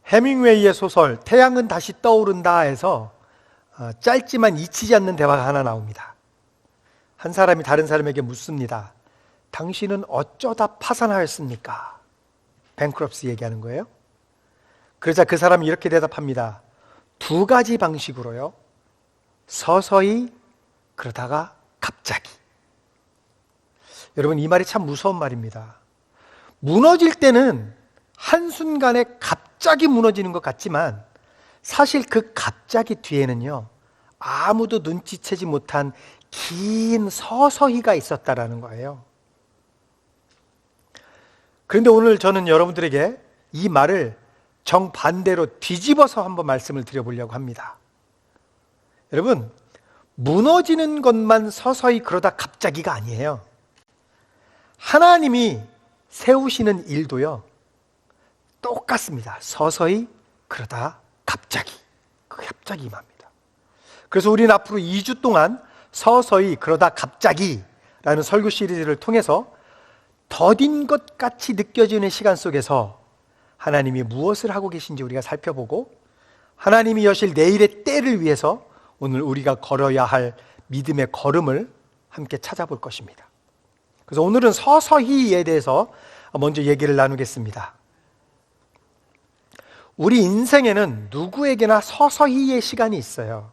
해밍웨이의 소설 태양은 다시 떠오른다에서 짧지만 잊히지 않는 대화가 하나 나옵니다. 한 사람이 다른 사람에게 묻습니다. 당신은 어쩌다 파산하였습니까? 뱅크럽스 얘기하는 거예요. 그러자 그 사람이 이렇게 대답합니다. 두 가지 방식으로요. 서서히, 그러다가 갑자기. 여러분, 이 말이 참 무서운 말입니다. 무너질 때는 한순간에 갑자기 무너지는 것 같지만 사실 그 갑자기 뒤에는요, 아무도 눈치채지 못한 긴 서서히가 있었다라는 거예요. 그런데 오늘 저는 여러분들에게 이 말을 정반대로 뒤집어서 한번 말씀을 드려보려고 합니다. 여러분, 무너지는 것만 서서히 그러다 갑자기가 아니에요. 하나님이 세우시는 일도요, 똑같습니다. 서서히 그러다 갑자기. 그 갑자기 임합니다. 그래서 우리는 앞으로 2주 동안 서서히 그러다 갑자기 라는 설교 시리즈를 통해서 더딘 것 같이 느껴지는 시간 속에서 하나님이 무엇을 하고 계신지 우리가 살펴보고 하나님이 여실 내일의 때를 위해서 오늘 우리가 걸어야 할 믿음의 걸음을 함께 찾아볼 것입니다. 그래서 오늘은 서서히에 대해서 먼저 얘기를 나누겠습니다. 우리 인생에는 누구에게나 서서히의 시간이 있어요.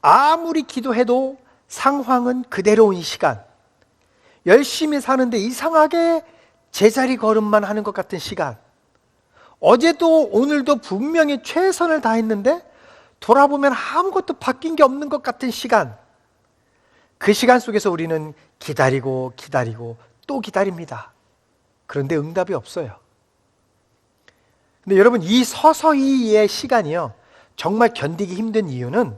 아무리 기도해도 상황은 그대로인 시간, 열심히 사는데 이상하게 제자리 걸음만 하는 것 같은 시간, 어제도 오늘도 분명히 최선을 다했는데 돌아보면 아무것도 바뀐 게 없는 것 같은 시간, 그 시간 속에서 우리는 기다리고 기다리고 또 기다립니다. 그런데 응답이 없어요. 근데 여러분, 이 서서히의 시간이요, 정말 견디기 힘든 이유는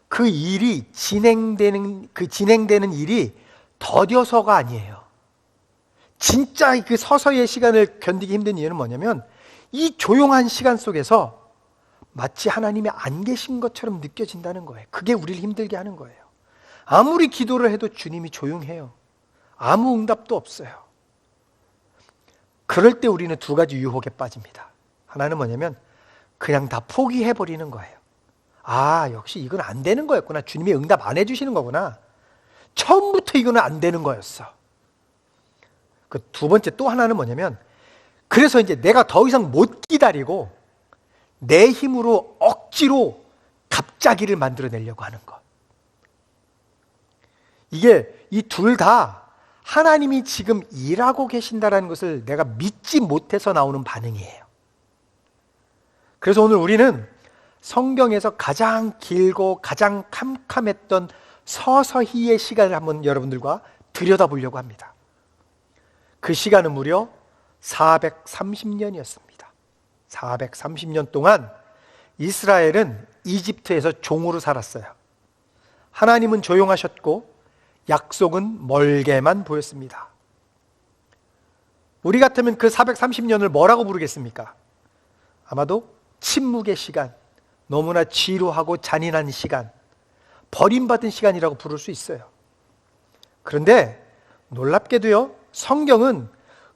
그 일이 진행되는 일이 더뎌서가 아니에요. 진짜 그 서서히의 시간을 견디기 힘든 이유는 뭐냐면 이 조용한 시간 속에서 마치 하나님이 안 계신 것처럼 느껴진다는 거예요. 그게 우리를 힘들게 하는 거예요. 아무리 기도를 해도 주님이 조용해요. 아무 응답도 없어요. 그럴 때 우리는 두 가지 유혹에 빠집니다. 하나는 뭐냐면 그냥 다 포기해버리는 거예요. 아, 역시 이건 안 되는 거였구나. 주님이 응답 안 해주시는 거구나. 처음부터 이거는 안 되는 거였어. 그 두 번째 또 하나는 뭐냐면 그래서 이제 내가 더 이상 못 기다리고 내 힘으로 억지로 갑자기를 만들어내려고 하는 것. 이게 이 둘 다 하나님이 지금 일하고 계신다는 것을 내가 믿지 못해서 나오는 반응이에요. 그래서 오늘 우리는 성경에서 가장 길고 가장 캄캄했던 서서히의 시간을 한번 여러분들과 들여다보려고 합니다. 그 시간은 무려 430년이었습니다. 430년 동안 이스라엘은 이집트에서 종으로 살았어요. 하나님은 조용하셨고 약속은 멀게만 보였습니다. 우리 같으면 그 430년을 뭐라고 부르겠습니까? 아마도 침묵의 시간, 너무나 지루하고 잔인한 시간, 버림받은 시간이라고 부를 수 있어요. 그런데 놀랍게도요, 성경은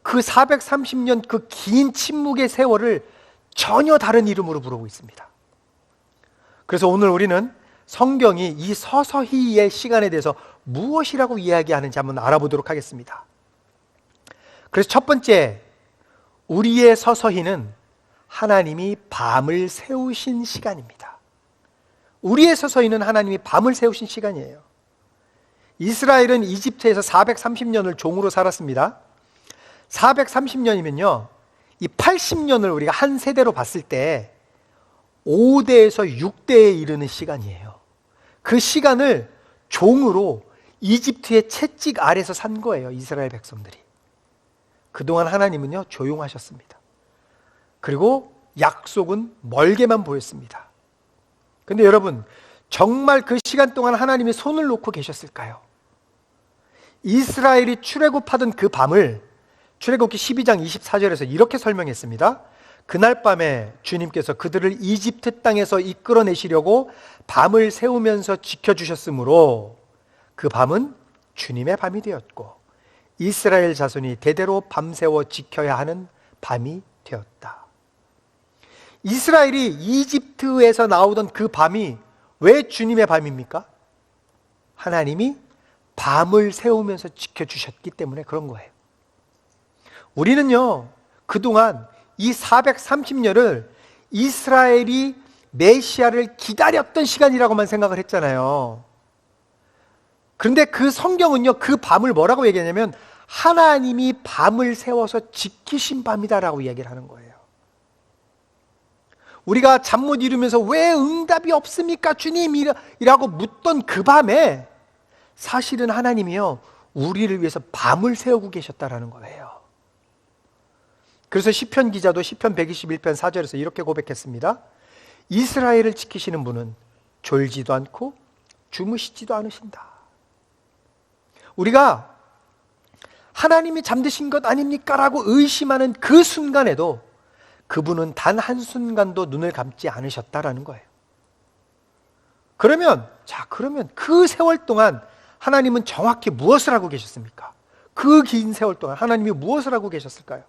그 430년 그 긴 침묵의 세월을 전혀 다른 이름으로 부르고 있습니다. 그래서 오늘 우리는 성경이 이 서서히의 시간에 대해서 무엇이라고 이야기하는지 한번 알아보도록 하겠습니다. 그래서 첫 번째, 우리의 서서히는 하나님이 밤을 세우신 시간입니다. 우리의 서서히는 하나님이 밤을 세우신 시간이에요. 이스라엘은 이집트에서 430년을 종으로 살았습니다. 430년이면요, 이 80년을 우리가 한 세대로 봤을 때 5대에서 6대에 이르는 시간이에요. 그 시간을 종으로 이집트의 채찍 아래서 산 거예요, 이스라엘 백성들이. 그동안 하나님은요, 조용하셨습니다. 그리고 약속은 멀게만 보였습니다. 근데 여러분, 정말 그 시간 동안 하나님이 손을 놓고 계셨을까요? 이스라엘이 출애굽하던 그 밤을 출애굽기 12장 24절에서 이렇게 설명했습니다. 그날 밤에 주님께서 그들을 이집트 땅에서 이끌어내시려고 밤을 세우면서 지켜주셨으므로 그 밤은 주님의 밤이 되었고 이스라엘 자손이 대대로 밤새워 지켜야 하는 밤이 되었다. 이스라엘이 이집트에서 나오던 그 밤이 왜 주님의 밤입니까? 하나님이 밤을 세우면서 지켜주셨기 때문에 그런 거예요. 우리는요, 그동안 이 430년을 이스라엘이 메시아를 기다렸던 시간이라고만 생각을 했잖아요. 그런데 그 성경은요, 그 밤을 뭐라고 얘기하냐면 하나님이 밤을 세워서 지키신 밤이다라고 얘기를 하는 거예요. 우리가 잠 못 이루면서 왜 응답이 없습니까 주님? 이라고 묻던 그 밤에 사실은 하나님이요, 우리를 위해서 밤을 세우고 계셨다라는 거예요. 그래서 시편 기자도 시편 121편 4절에서 이렇게 고백했습니다. 이스라엘을 지키시는 분은 졸지도 않고 주무시지도 않으신다. 우리가 하나님이 잠드신 것 아닙니까? 라고 의심하는 그 순간에도 그분은 단 한순간도 눈을 감지 않으셨다라는 거예요. 그러면 그 세월 동안 하나님은 정확히 무엇을 하고 계셨습니까? 그 긴 세월 동안 하나님이 무엇을 하고 계셨을까요?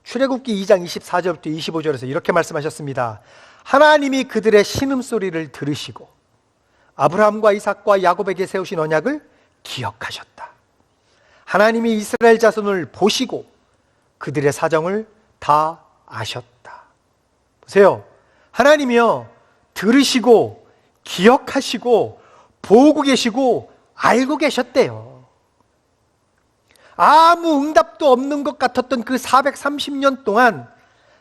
출애굽기 2장 24절부터 25절에서 이렇게 말씀하셨습니다. 하나님이 그들의 신음소리를 들으시고 아브라함과 이삭과 야곱에게 세우신 언약을 기억하셨다. 하나님이 이스라엘 자손을 보시고 그들의 사정을 다 아셨다. 보세요. 하나님이요, 들으시고 기억하시고 보고 계시고 알고 계셨대요. 아무 응답도 없는 것 같았던 그 430년 동안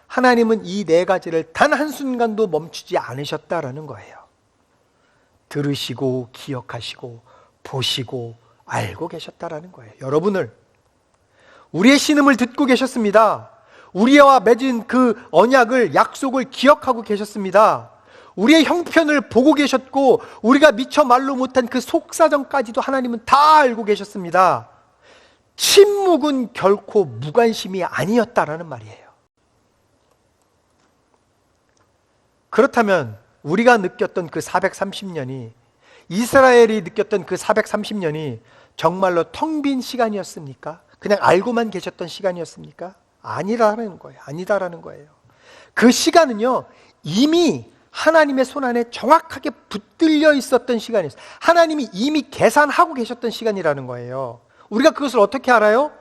하나님은 이 네 가지를 단 한순간도 멈추지 않으셨다라는 거예요. 들으시고 기억하시고 보시고 알고 계셨다라는 거예요. 여러분을, 우리의 신음을 듣고 계셨습니다. 우리와 맺은 그 언약을, 약속을 기억하고 계셨습니다. 우리의 형편을 보고 계셨고 우리가 미처 말로 못한 그 속사정까지도 하나님은 다 알고 계셨습니다. 침묵은 결코 무관심이 아니었다라는 말이에요. 그렇다면 우리가 느꼈던 그 430년이, 이스라엘이 느꼈던 그 430년이 정말로 텅 빈 시간이었습니까? 그냥 알고만 계셨던 시간이었습니까? 아니라는 거예요. 그 시간은요, 이미 하나님의 손 안에 정확하게 붙들려 있었던 시간이었어요. 하나님이 이미 계산하고 계셨던 시간이라는 거예요. 우리가 그것을 어떻게 알아요?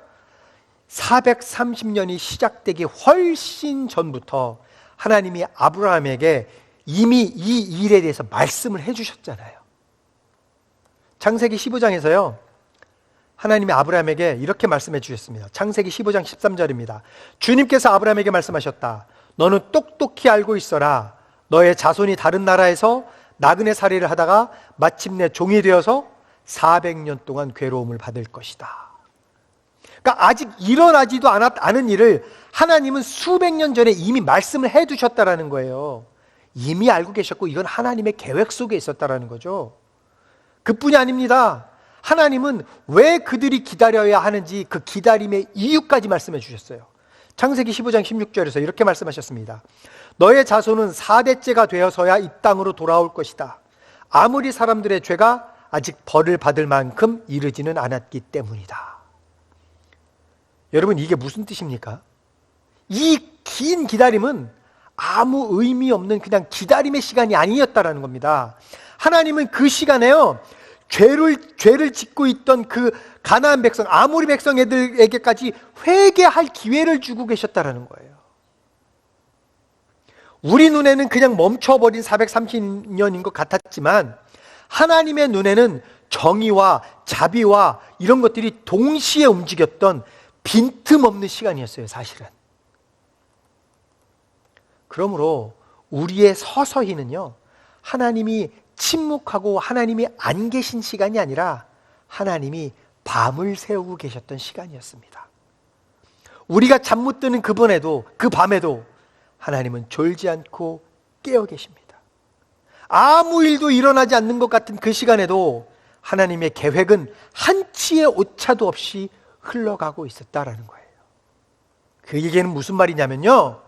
430년이 시작되기 훨씬 전부터 하나님이 아브라함에게 이미 이 일에 대해서 말씀을 해주셨잖아요. 창세기 15장에서요, 하나님이 아브라함에게 이렇게 말씀해 주셨습니다. 창세기 15장 13절입니다. 주님께서 아브라함에게 말씀하셨다. 너는 똑똑히 알고 있어라. 너의 자손이 다른 나라에서 나그네 살이를 하다가 마침내 종이 되어서 400년 동안 괴로움을 받을 것이다. 그러니까 아직 일어나지도 않은 일을 하나님은 수백 년 전에 이미 말씀을 해두셨다라는 거예요. 이미 알고 계셨고 이건 하나님의 계획 속에 있었다라는 거죠. 그뿐이 아닙니다. 하나님은 왜 그들이 기다려야 하는지 그 기다림의 이유까지 말씀해 주셨어요. 창세기 15장 16절에서 이렇게 말씀하셨습니다. 너의 자손은 4대째가 되어서야 이 땅으로 돌아올 것이다. 아무리 사람들의 죄가 아직 벌을 받을 만큼 이르지는 않았기 때문이다. 여러분, 이게 무슨 뜻입니까? 이 긴 기다림은 아무 의미 없는 그냥 기다림의 시간이 아니었다라는 겁니다. 하나님은 그 시간에요, 죄를 짓고 있던 그 가나안 백성, 아모리 백성 애들에게까지 회개할 기회를 주고 계셨다라는 거예요. 우리 눈에는 그냥 멈춰버린 430년인 것 같았지만 하나님의 눈에는 정의와 자비와 이런 것들이 동시에 움직였던 빈틈없는 시간이었어요, 사실은. 그러므로 우리의 서서히는요, 하나님이 침묵하고 하나님이 안 계신 시간이 아니라 하나님이 밤을 세우고 계셨던 시간이었습니다. 우리가 잠 못 드는 그 밤에도 하나님은 졸지 않고 깨어 계십니다. 아무 일도 일어나지 않는 것 같은 그 시간에도 하나님의 계획은 한치의 오차도 없이 흘러가고 있었다라는 거예요. 그 얘기는 무슨 말이냐면요,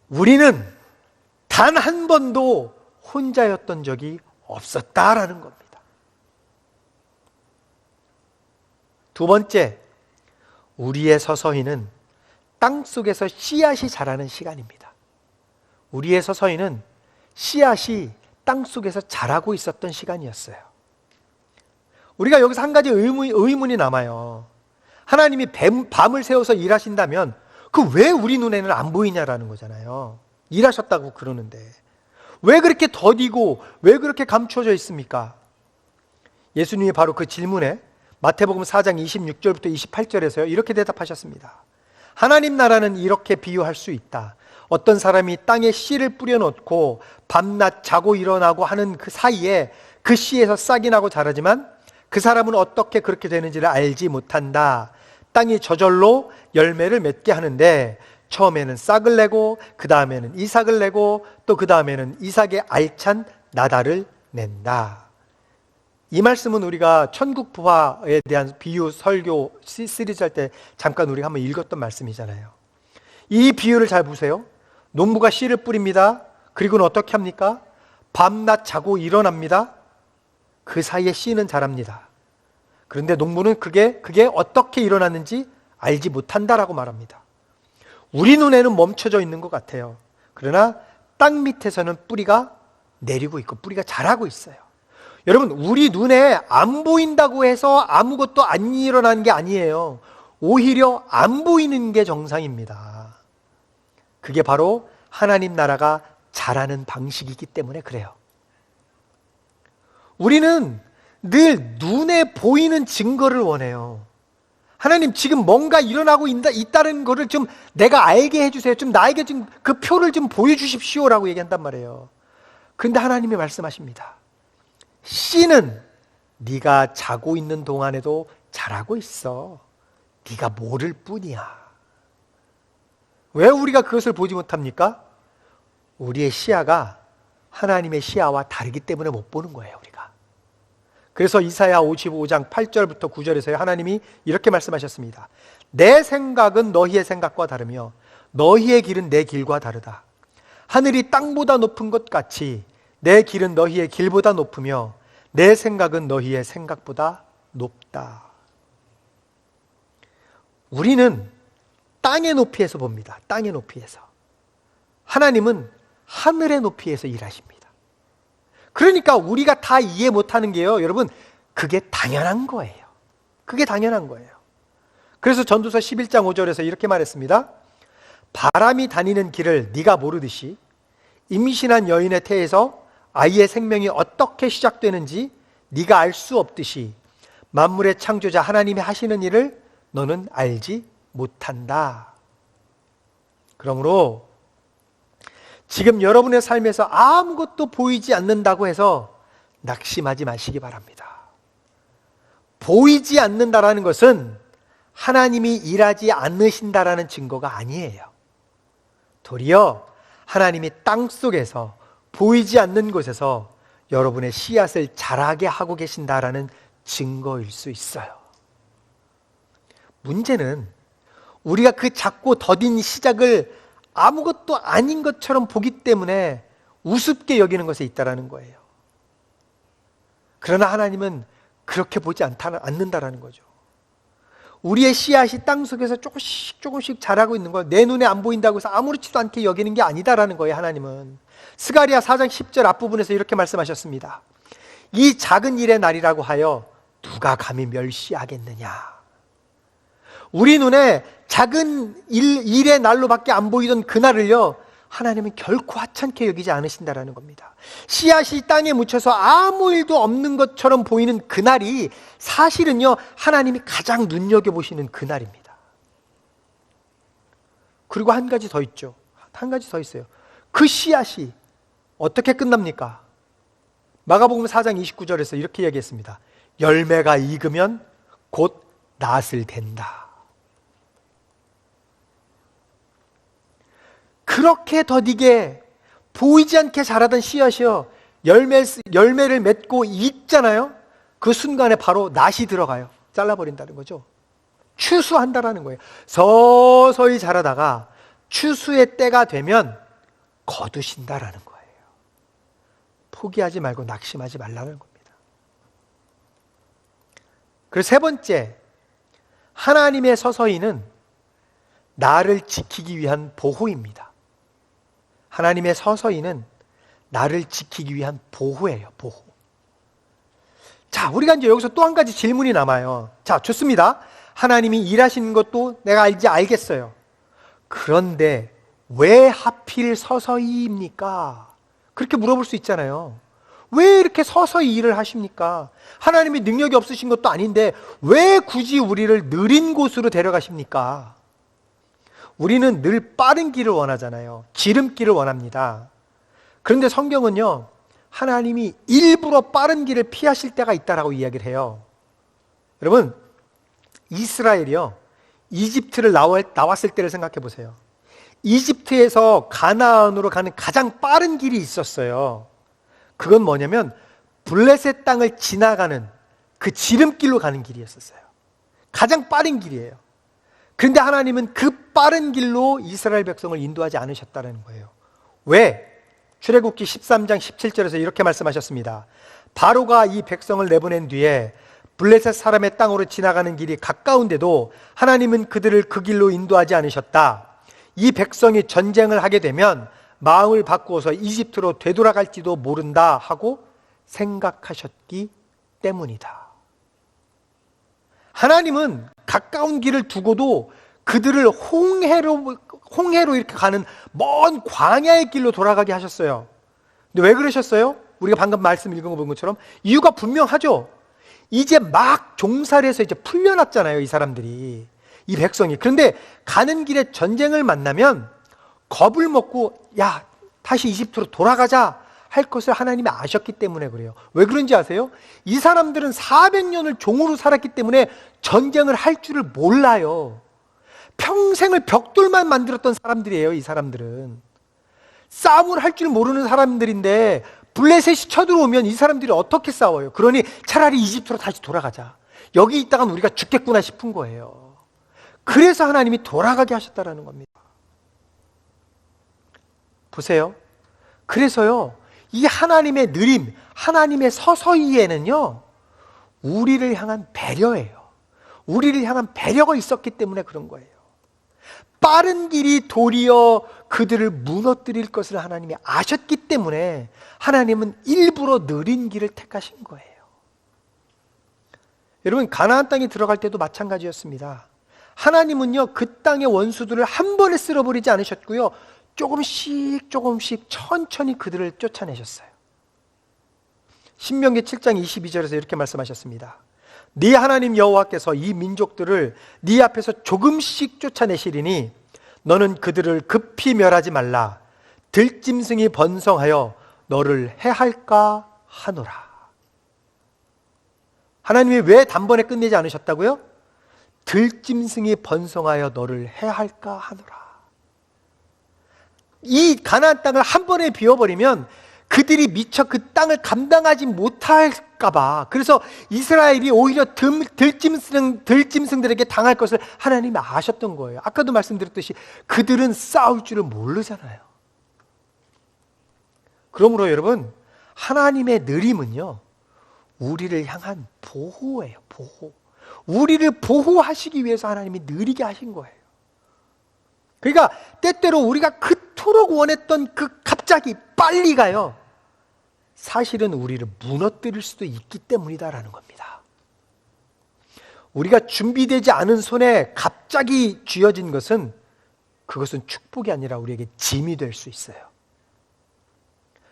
우리는 단 한 번도 혼자였던 적이 없었다라는 겁니다. 두 번째, 우리의 서서히는 땅 속에서 씨앗이 자라는 시간입니다. 우리의 서서히는 씨앗이 땅 속에서 자라고 있었던 시간이었어요. 우리가 여기서 한 가지 의문이 남아요. 하나님이 밤을 새워서 일하신다면 그 왜 우리 눈에는 안 보이냐라는 거잖아요. 일하셨다고 그러는데 왜 그렇게 더디고 왜 그렇게 감춰져 있습니까? 예수님이 바로 그 질문에 마태복음 4장 26절부터 28절에서요 이렇게 대답하셨습니다. 하나님 나라는 이렇게 비유할 수 있다. 어떤 사람이 땅에 씨를 뿌려놓고 밤낮 자고 일어나고 하는 그 사이에 그 씨에서 싹이 나고 자라지만 그 사람은 어떻게 그렇게 되는지를 알지 못한다. 땅이 저절로 열매를 맺게 하는데 처음에는 싹을 내고 그 다음에는 이삭을 내고 또 그 다음에는 이삭의 알찬 나달을 낸다. 이 말씀은 우리가 천국부화에 대한 비유 설교 시리즈 할 때 잠깐 우리가 한번 읽었던 말씀이잖아요. 이 비유를 잘 보세요. 농부가 씨를 뿌립니다. 그리고는 어떻게 합니까? 밤낮 자고 일어납니다. 그 사이에 씨는 자랍니다. 그런데 농부는 그게 어떻게 일어났는지 알지 못한다라고 말합니다. 우리 눈에는 멈춰져 있는 것 같아요. 그러나 땅 밑에서는 뿌리가 내리고 있고 뿌리가 자라고 있어요. 여러분, 우리 눈에 안 보인다고 해서 아무것도 안 일어나는 게 아니에요. 오히려 안 보이는 게 정상입니다. 그게 바로 하나님 나라가 자라는 방식이기 때문에 그래요. 우리는 늘 눈에 보이는 증거를 원해요. 하나님, 지금 뭔가 일어나고 있다는 거를 좀 내가 알게 해주세요. 좀 나에게 좀 그 표를 좀 보여주십시오라고 얘기한단 말이에요. 그런데 하나님이 말씀하십니다. 씨는 네가 자고 있는 동안에도 자라고 있어. 네가 모를 뿐이야. 왜 우리가 그것을 보지 못합니까? 우리의 시야가 하나님의 시야와 다르기 때문에 못 보는 거예요, 우리가. 그래서 이사야 55장 8절부터 9절에서 하나님이 이렇게 말씀하셨습니다. 내 생각은 너희의 생각과 다르며 너희의 길은 내 길과 다르다. 하늘이 땅보다 높은 것 같이 내 길은 너희의 길보다 높으며 내 생각은 너희의 생각보다 높다. 우리는 땅의 높이에서 봅니다. 땅의 높이에서. 하나님은 하늘의 높이에서 일하십니다. 그러니까 우리가 다 이해 못하는 게요, 여러분, 그게 당연한 거예요. 그게 당연한 거예요. 그래서 전도서 11장 5절에서 이렇게 말했습니다. 바람이 다니는 길을 네가 모르듯이 임신한 여인의 태에서 아이의 생명이 어떻게 시작되는지 네가 알 수 없듯이 만물의 창조자 하나님이 하시는 일을 너는 알지 못한다. 그러므로 지금 여러분의 삶에서 아무것도 보이지 않는다고 해서 낙심하지 마시기 바랍니다. 보이지 않는다라는 것은 하나님이 일하지 않으신다라는 증거가 아니에요. 도리어 하나님이 땅 속에서 보이지 않는 곳에서 여러분의 씨앗을 자라게 하고 계신다라는 증거일 수 있어요. 문제는 우리가 그 작고 더딘 시작을 아무것도 아닌 것처럼 보기 때문에 우습게 여기는 것에 있다라는 거예요. 그러나 하나님은 그렇게 보지 않는다라는 거죠. 우리의 씨앗이 땅 속에서 조금씩 자라고 있는 거, 내 눈에 안 보인다고 해서 아무렇지도 않게 여기는 게 아니다라는 거예요. 하나님은 스가랴 4장 10절 앞부분에서 이렇게 말씀하셨습니다. 이 작은 일의 날이라고 하여 누가 감히 멸시하겠느냐. 우리 눈에 작은 일의 날로밖에 안 보이던 그날을요, 하나님은 결코 하찮게 여기지 않으신다라는 겁니다. 씨앗이 땅에 묻혀서 아무 일도 없는 것처럼 보이는 그날이 사실은요, 하나님이 가장 눈여겨보시는 그날입니다. 그리고 한 가지 더 있죠. 한 가지 더 있어요. 그 씨앗이 어떻게 끝납니까? 마가복음 4장 29절에서 이렇게 얘기했습니다. 열매가 익으면 곧 낫을 댄다. 그렇게 더디게 보이지 않게 자라던 씨앗이요, 열매를 맺고 익잖아요. 그 순간에 바로 낫이 들어가요. 잘라버린다는 거죠. 추수한다라는 거예요. 서서히 자라다가 추수의 때가 되면 거두신다라는 거예요. 포기하지 말고 낙심하지 말라는 겁니다. 그리고 세 번째, 하나님의 서서히는 나를 지키기 위한 보호입니다. 하나님의 서서히는 나를 지키기 위한 보호예요, 보호. 자, 우리가 이제 여기서 또 한 가지 질문이 남아요. 자, 좋습니다. 하나님이 일하시는 것도 내가 이제 알겠어요. 그런데 왜 하필 서서히입니까? 그렇게 물어볼 수 있잖아요. 왜 이렇게 서서히 일을 하십니까? 하나님이 능력이 없으신 것도 아닌데 왜 굳이 우리를 느린 곳으로 데려가십니까? 우리는 늘 빠른 길을 원하잖아요. 지름길을 원합니다. 그런데 성경은요, 하나님이 일부러 빠른 길을 피하실 때가 있다라고 이야기를 해요. 여러분, 이스라엘이요, 이집트를 나왔을 때를 생각해 보세요. 이집트에서 가나안으로 가는 가장 빠른 길이 있었어요. 그건 뭐냐면 블레셋 땅을 지나가는 그 지름길로 가는 길이었었어요. 가장 빠른 길이에요. 그런데 하나님은 그 빠른 길로 이스라엘 백성을 인도하지 않으셨다는 거예요. 왜? 출애굽기 13장 17절에서 이렇게 말씀하셨습니다. 바로가 이 백성을 내보낸 뒤에 블레셋 사람의 땅으로 지나가는 길이 가까운데도 하나님은 그들을 그 길로 인도하지 않으셨다. 이 백성이 전쟁을 하게 되면 마음을 바꾸어서 이집트로 되돌아갈지도 모른다 하고 생각하셨기 때문이다. 하나님은 가까운 길을 두고도 그들을 홍해로 이렇게 가는 먼 광야의 길로 돌아가게 하셨어요. 근데 왜 그러셨어요? 우리가 방금 말씀 읽어본 것처럼 이유가 분명하죠. 이제 막 종살이 해서 이제 풀려났잖아요, 이 사람들이, 이 백성이. 그런데 가는 길에 전쟁을 만나면 겁을 먹고 야, 다시 이집트로 돌아가자 할 것을 하나님이 아셨기 때문에 그래요. 왜 그런지 아세요? 이 사람들은 400년을 종으로 살았기 때문에 전쟁을 할 줄을 몰라요. 평생을 벽돌만 만들었던 사람들이에요, 이 사람들은. 싸움을 할 줄 모르는 사람들인데 블레셋이 쳐들어오면 이 사람들이 어떻게 싸워요? 그러니 차라리 이집트로 다시 돌아가자. 여기 있다간 우리가 죽겠구나 싶은 거예요. 그래서 하나님이 돌아가게 하셨다라는 겁니다. 보세요. 그래서요, 이 하나님의 느림, 하나님의 서서히에는요, 우리를 향한 배려예요. 우리를 향한 배려가 있었기 때문에 그런 거예요. 빠른 길이 도리어 그들을 무너뜨릴 것을 하나님이 아셨기 때문에 하나님은 일부러 느린 길을 택하신 거예요. 여러분, 가나안 땅에 들어갈 때도 마찬가지였습니다. 하나님은요, 그 땅의 원수들을 한 번에 쓸어버리지 않으셨고요, 조금씩 천천히 그들을 쫓아내셨어요. 신명기 7장 22절에서 이렇게 말씀하셨습니다. 네 하나님 여호와께서 이 민족들을 네 앞에서 조금씩 쫓아내시리니 너는 그들을 급히 멸하지 말라. 들짐승이 번성하여 너를 해할까 하노라. 하나님이 왜 단번에 끝내지 않으셨다고요? 들짐승이 번성하여 너를 해할까 하노라. 이 가나안 땅을 한 번에 비워버리면 그들이 미처 그 땅을 감당하지 못할까봐, 그래서 이스라엘이 오히려 들짐승들에게 당할 것을 하나님이 아셨던 거예요. 아까도 말씀드렸듯이 그들은 싸울 줄을 모르잖아요. 그러므로 여러분, 하나님의 느림은요, 우리를 향한 보호예요. 보호. 우리를 보호하시기 위해서 하나님이 느리게 하신 거예요. 그러니까 때때로 우리가 그토록 원했던 그 갑자기 빨리가요, 사실은 우리를 무너뜨릴 수도 있기 때문이다라는 겁니다. 우리가 준비되지 않은 손에 갑자기 쥐어진 것은, 그것은 축복이 아니라 우리에게 짐이 될 수 있어요.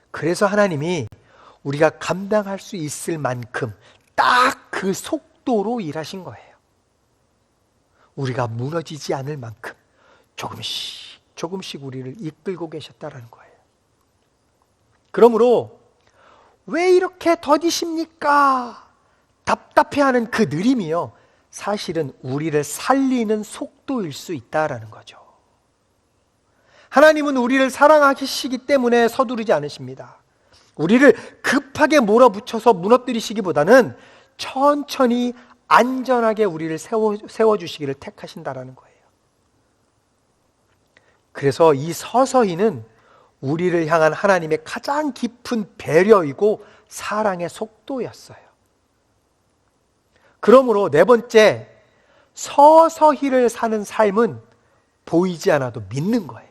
그래서 하나님이 우리가 감당할 수 있을 만큼 딱 그 속도로 일하신 거예요. 우리가 무너지지 않을 만큼 조금씩 우리를 이끌고 계셨다라는 거예요. 그러므로 왜 이렇게 더디십니까? 답답해하는 그 느림이요, 사실은 우리를 살리는 속도일 수 있다라는 거죠. 하나님은 우리를 사랑하시기 때문에 서두르지 않으십니다. 우리를 급하게 몰아붙여서 무너뜨리시기보다는 천천히 안전하게 우리를 세워주시기를 택하신다라는 거예요. 그래서 이 서서히는 우리를 향한 하나님의 가장 깊은 배려이고 사랑의 속도였어요. 그러므로 네 번째, 서서히를 사는 삶은 보이지 않아도 믿는 거예요.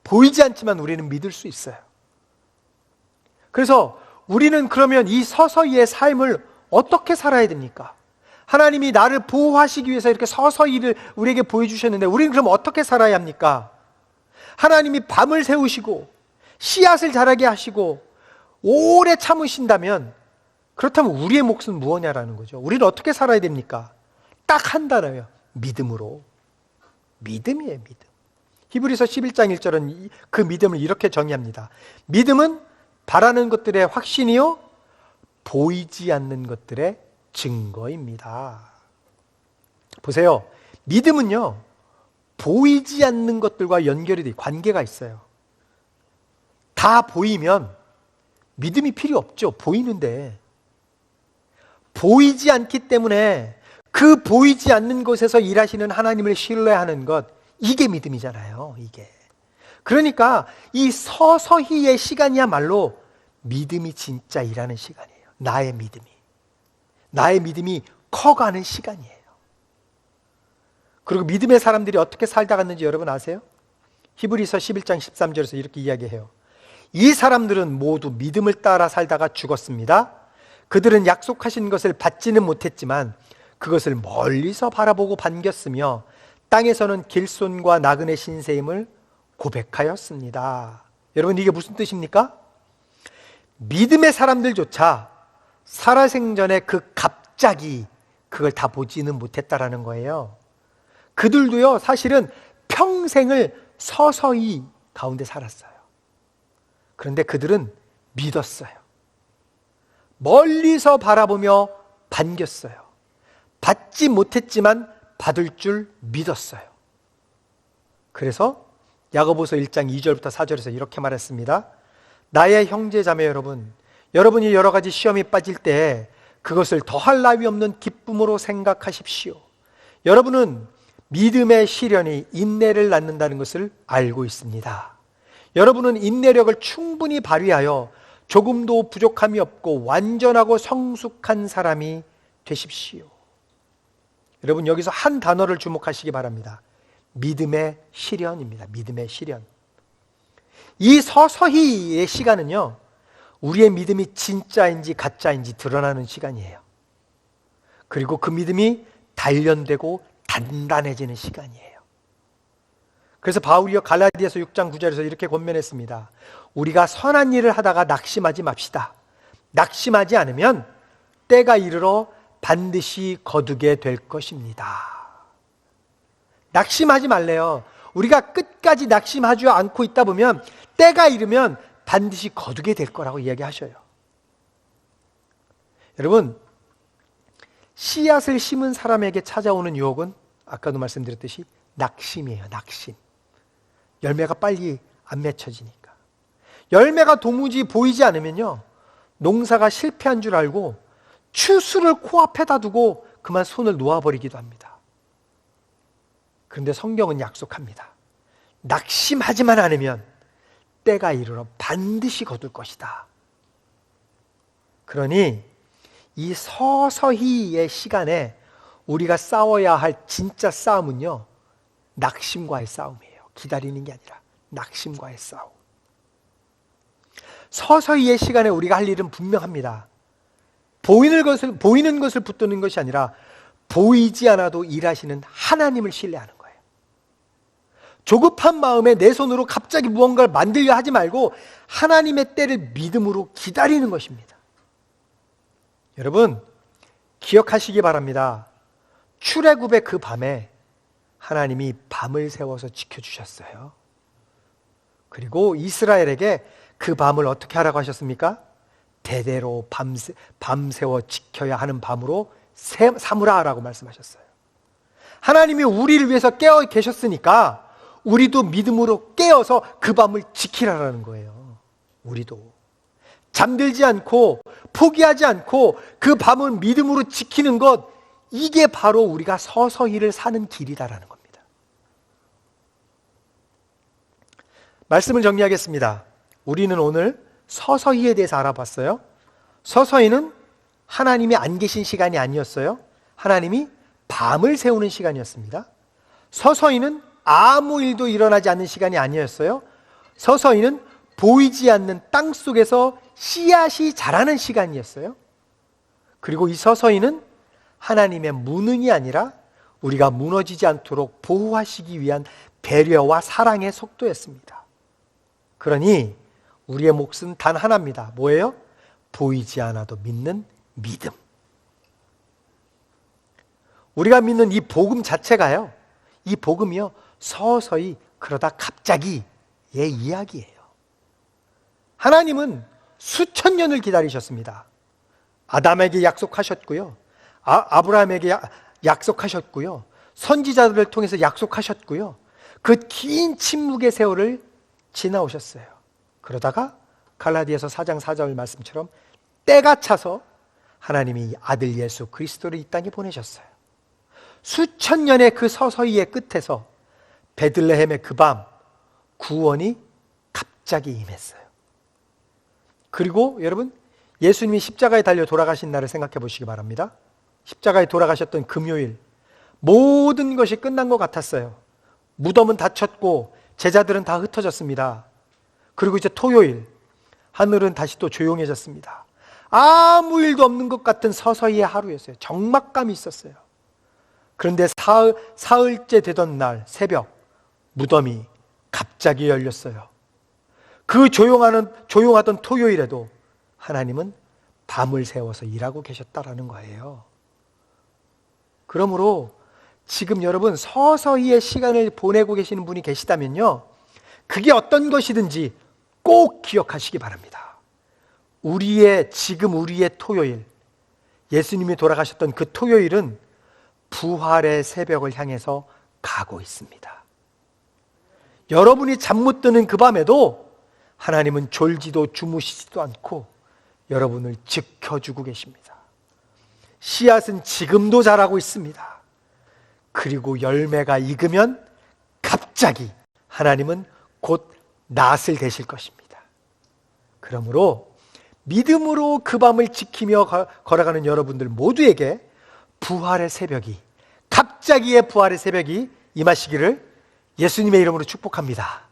보이지 않지만 우리는 믿을 수 있어요. 그래서 우리는 그러면 이 서서히의 삶을 어떻게 살아야 됩니까? 하나님이 나를 보호하시기 위해서 이렇게 서서히를 우리에게 보여주셨는데 우리는 그럼 어떻게 살아야 합니까? 하나님이 밤을 새우시고 씨앗을 자라게 하시고 오래 참으신다면, 그렇다면 우리의 몫은 무엇냐라는 거죠. 우리는 어떻게 살아야 됩니까? 딱 한 단어예요. 믿음으로. 믿음이에요, 믿음. 히브리서 11장 1절은 그 믿음을 이렇게 정의합니다. 믿음은 바라는 것들의 확신이요 보이지 않는 것들의 증거입니다. 보세요. 믿음은요 보이지 않는 것들과 연결이 돼 관계가 있어요. 다 보이면 믿음이 필요 없죠. 보이는데. 보이지 않기 때문에 그 보이지 않는 곳에서 일하시는 하나님을 신뢰하는 것, 이게 믿음이잖아요. 이게. 그러니까 이 서서히의 시간이야말로 믿음이 진짜 일하는 시간이에요. 나의 믿음이 커가는 시간이에요. 그리고 믿음의 사람들이 어떻게 살다 갔는지 여러분 아세요? 히브리서 11장 13절에서 이렇게 이야기해요. 이 사람들은 모두 믿음을 따라 살다가 죽었습니다. 그들은 약속하신 것을 받지는 못했지만 그것을 멀리서 바라보고 반겼으며 땅에서는 길손과 나그네 신세임을 고백하였습니다. 여러분 이게 무슨 뜻입니까? 믿음의 사람들조차 살아생전에 그 갑자기 그걸 다 보지는 못했다라는 거예요. 그들도요 사실은 평생을 서서히 가운데 살았어요. 그런데 그들은 믿었어요. 멀리서 바라보며 반겼어요. 받지 못했지만 받을 줄 믿었어요. 그래서 야고보서 1장 2절부터 4절에서 이렇게 말했습니다. 나의 형제 자매 여러분, 여러분이 여러 가지 시험에 빠질 때 그것을 더할 나위 없는 기쁨으로 생각하십시오. 여러분은 믿음의 시련이 인내를 낳는다는 것을 알고 있습니다. 여러분은 인내력을 충분히 발휘하여 조금도 부족함이 없고 완전하고 성숙한 사람이 되십시오. 여러분 여기서 한 단어를 주목하시기 바랍니다. 믿음의 시련입니다. 믿음의 시련. 이 서서히의 시간은요 우리의 믿음이 진짜인지 가짜인지 드러나는 시간이에요. 그리고 그 믿음이 단련되고 단단해지는 시간이에요. 그래서 바울이요 갈라디아서 6장 9절에서 이렇게 권면했습니다. 우리가 선한 일을 하다가 낙심하지 맙시다. 낙심하지 않으면 때가 이르러 반드시 거두게 될 것입니다. 낙심하지 말래요. 우리가 끝까지 낙심하지 않고 있다 보면 때가 이르면 반드시 거두게 될 거라고 이야기하셔요. 여러분 씨앗을 심은 사람에게 찾아오는 유혹은 아까도 말씀드렸듯이 낙심이에요. 낙심. 열매가 빨리 안 맺혀지니까. 열매가 도무지 보이지 않으면요 농사가 실패한 줄 알고 추수를 코앞에다 두고 그만 손을 놓아버리기도 합니다. 그런데 성경은 약속합니다. 낙심하지만 않으면 때가 이르러 반드시 거둘 것이다. 그러니 이 서서히의 시간에 우리가 싸워야 할 진짜 싸움은요 낙심과의 싸움이에요. 기다리는 게 아니라 낙심과의 싸움. 서서히의 시간에 우리가 할 일은 분명합니다. 보이는 것을 붙드는 것이 아니라 보이지 않아도 일하시는 하나님을 신뢰하는 거예요. 조급한 마음에 내 손으로 갑자기 무언가를 만들려 하지 말고 하나님의 때를 믿음으로 기다리는 것입니다. 여러분 기억하시기 바랍니다. 출애굽의 그 밤에 하나님이 밤을 세워서 지켜주셨어요. 그리고 이스라엘에게 그 밤을 어떻게 하라고 하셨습니까? 대대로 밤새워 지켜야 하는 밤으로 삼으라라고 말씀하셨어요. 하나님이 우리를 위해서 깨어 계셨으니까 우리도 믿음으로 깨어서 그 밤을 지키라라는 거예요. 우리도 잠들지 않고 포기하지 않고 그 밤을 믿음으로 지키는 것, 이게 바로 우리가 서서히를 사는 길이다라는 겁니다. 말씀을 정리하겠습니다. 우리는 오늘 서서히에 대해서 알아봤어요. 서서히는 하나님이 안 계신 시간이 아니었어요. 하나님이 밤을 세우는 시간이었습니다. 서서히는 아무 일도 일어나지 않는 시간이 아니었어요. 서서히는 보이지 않는 땅 속에서 씨앗이 자라는 시간이었어요. 그리고 이 서서히는 하나님의 무능이 아니라 우리가 무너지지 않도록 보호하시기 위한 배려와 사랑의 속도였습니다. 그러니 우리의 몫은 단 하나입니다. 뭐예요? 보이지 않아도 믿는 믿음. 우리가 믿는 이 복음 자체가요, 이 복음이요, 서서히 그러다 갑자기의 이야기예요. 하나님은 수천 년을 기다리셨습니다. 아담에게 약속하셨고요, 아브라함에게 약속하셨고요, 선지자들을 통해서 약속하셨고요, 그 긴 침묵의 세월을 지나오셨어요. 그러다가 갈라디아서 4장 4절 말씀처럼 때가 차서 하나님이 아들 예수 그리스도를 이 땅에 보내셨어요. 수천 년의 그 서서히의 끝에서 베들레헴의 그 밤 구원이 갑자기 임했어요. 그리고 여러분, 예수님이 십자가에 달려 돌아가신 날을 생각해 보시기 바랍니다. 십자가에 돌아가셨던 금요일, 모든 것이 끝난 것 같았어요. 무덤은 닫혔고 제자들은 다 흩어졌습니다. 그리고 이제 토요일, 하늘은 다시 또 조용해졌습니다. 아무 일도 없는 것 같은 서서히의 하루였어요. 적막감이 있었어요. 그런데 사흘째 되던 날 새벽, 무덤이 갑자기 열렸어요. 그 조용하던 토요일에도 하나님은 밤을 새워서 일하고 계셨다라는 거예요. 그러므로 지금 여러분 서서히의 시간을 보내고 계시는 분이 계시다면요, 그게 어떤 것이든지 꼭 기억하시기 바랍니다. 우리의 토요일, 예수님이 돌아가셨던 그 토요일은 부활의 새벽을 향해서 가고 있습니다. 여러분이 잠 못 드는 그 밤에도 하나님은 졸지도 주무시지도 않고 여러분을 지켜주고 계십니다. 씨앗은 지금도 자라고 있습니다. 그리고 열매가 익으면 갑자기 하나님은 곧 낫을 대실 것입니다. 그러므로 믿음으로 그 밤을 지키며 걸어가는 여러분들 모두에게 갑자기의 부활의 새벽이 임하시기를 예수님의 이름으로 축복합니다.